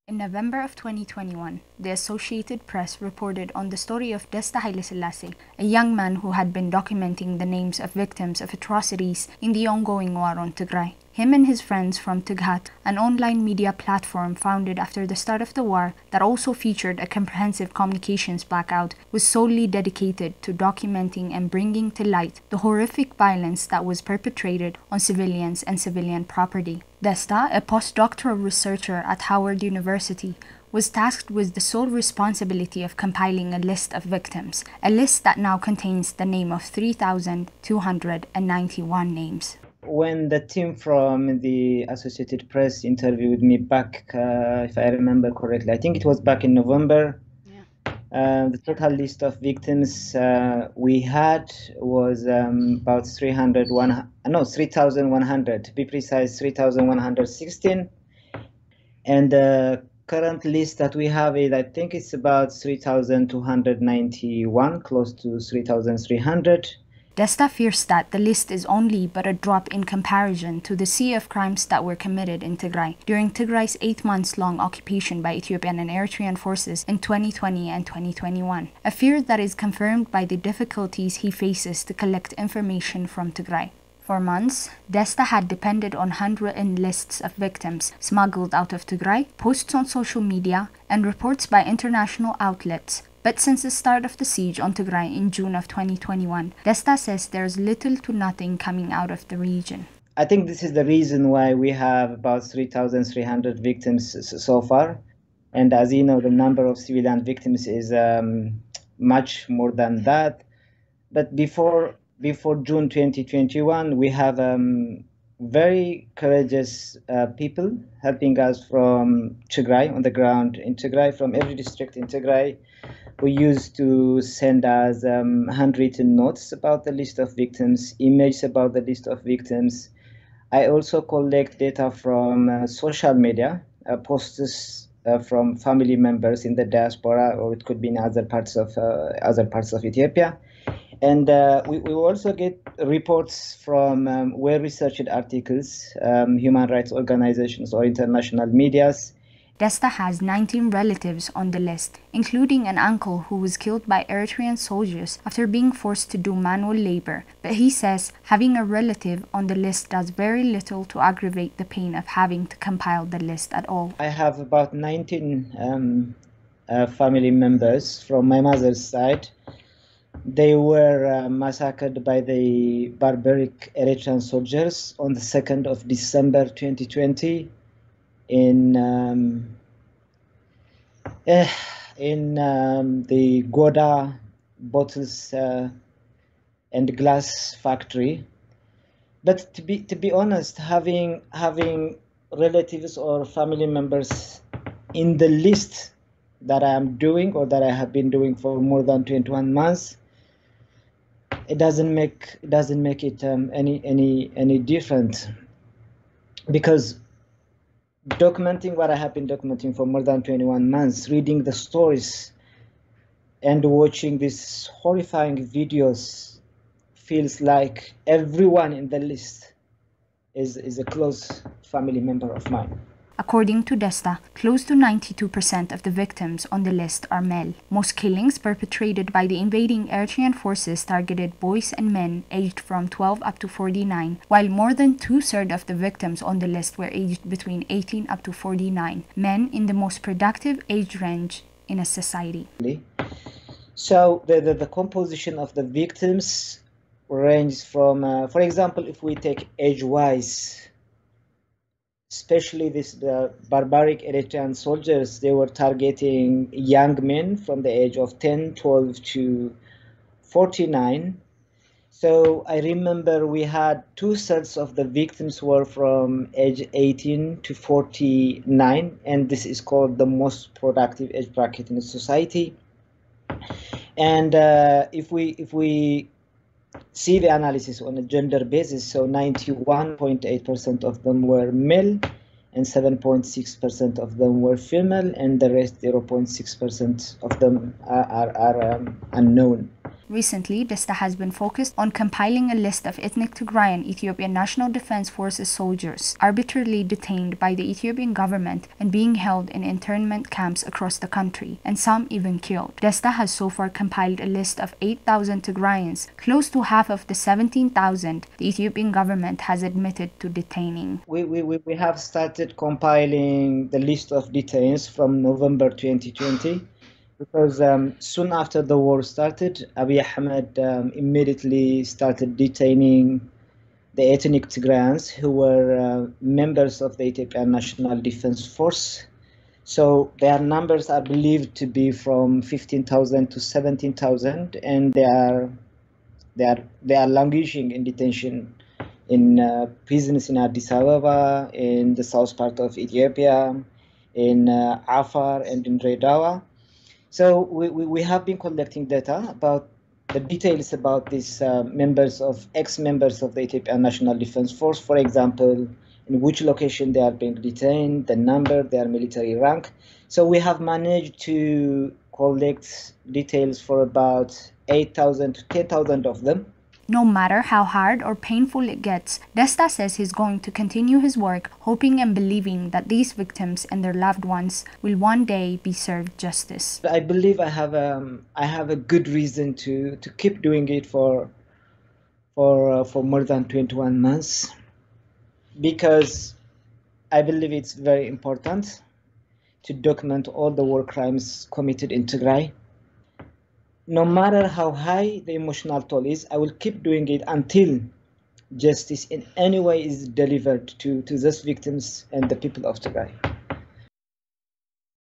In November of 2021, the Associated Press reported on the story of Desta Haile Selassie, a young man who had been documenting the names of victims of atrocities in the ongoing war on Tigray. Him and his friends from Tighat, an online media platform founded after the start of the war that also featured a comprehensive communications blackout, was solely dedicated to documenting and bringing to light the horrific violence that was perpetrated on civilians and civilian property. Desta, a postdoctoral researcher at Howard University, was tasked with the sole responsibility of compiling a list of victims, a list that now contains the name of 3,291 names. When the team from the Associated Press interviewed me back, if I remember correctly, I think it was back in November, the total list of victims we had was about 3,100, to be precise, 3,116. And the current list that we have is, I think it's about 3,291, close to 3,300. Desta fears that the list is only but a drop in comparison to the sea of crimes that were committed in Tigray during Tigray's 8 months long occupation by Ethiopian and Eritrean forces in 2020 and 2021, a fear that is confirmed by the difficulties he faces to collect information from Tigray. For months, Desta had depended on handwritten lists of victims smuggled out of Tigray, posts on social media, and reports by international outlets. But since the start of the siege on Tigray in June of 2021, Desta says there's little to nothing coming out of the region. I think this is the reason why we have about 3,300 victims so far. And as you know, the number of civilian victims is much more than that. But before June 2021, we have very courageous people helping us from Tigray, on the ground in Tigray, from every district in Tigray, who used to send us handwritten notes about the list of victims, images about the list of victims. I also collect data from social media, posts from family members in the diaspora, or it could be in other parts of Ethiopia. And we also get reports from well-researched articles, human rights organizations or international medias. Desta has 19 relatives on the list, including an uncle who was killed by Eritrean soldiers after being forced to do manual labor. But he says having a relative on the list does very little to aggravate the pain of having to compile the list at all. I have about 19 family members from my mother's side. They were massacred by the barbaric Eritrean soldiers on the 2nd of December 2020 in the Goda bottles and glass factory. But to be honest, having relatives or family members in the list that I am doing, or that I have been doing for more than 21 months, it doesn't make it any different, because documenting what I have been documenting for more than 21 months, reading the stories and watching these horrifying videos, feels like everyone in the list is a close family member of mine. According to Desta, close to 92% of the victims on the list are male. Most killings perpetrated by the invading Eritrean forces targeted boys and men aged from 12 up to 49, while more than 2/3 of the victims on the list were aged between 18 up to 49, men in the most productive age range in a society. So the composition of the victims ranges from, for example, if we take age-wise, especially the barbaric Eritrean soldiers, they were targeting young men from the age of 10, 12 to 49. So I remember we had 2/3 of the victims were from age 18 to 49, and this is called the most productive age bracket in the society. And if we see the analysis on a gender basis, so 91.8% of them were male and 7.6% of them were female, and the rest 0.6% of them are unknown. Recently, Desta has been focused on compiling a list of ethnic Tigray and Ethiopian National Defense Forces soldiers arbitrarily detained by the Ethiopian government and being held in internment camps across the country, and some even killed. Desta has so far compiled a list of 8,000 Tigrayans, close to half of the 17,000 the Ethiopian government has admitted to detaining. We have started compiling the list of detainees from November 2020. Because soon after the war started, Abiy Ahmed immediately started detaining the ethnic Tigrayans who were members of the Ethiopian National Defense Force. So their numbers are believed to be from 15,000 to 17,000, and they are languishing in detention in prisons in Addis Ababa, in the south part of Ethiopia, in Afar, and in Redawa. So we have been collecting data about the details about these ex-members of the Ethiopian National Defense Force, for example, in which location they are being detained, the number, their military rank. So we have managed to collect details for about 8,000 to 10,000 of them. No matter how hard or painful it gets, Desta says he's going to continue his work, hoping and believing that these victims and their loved ones will one day be served justice. I believe I have a good reason to keep doing it for more than 21 months, because I believe it's very important to document all the war crimes committed in Tigray. No matter how high the emotional toll is, I will keep doing it until justice in any way is delivered to those victims and the people of Tigray.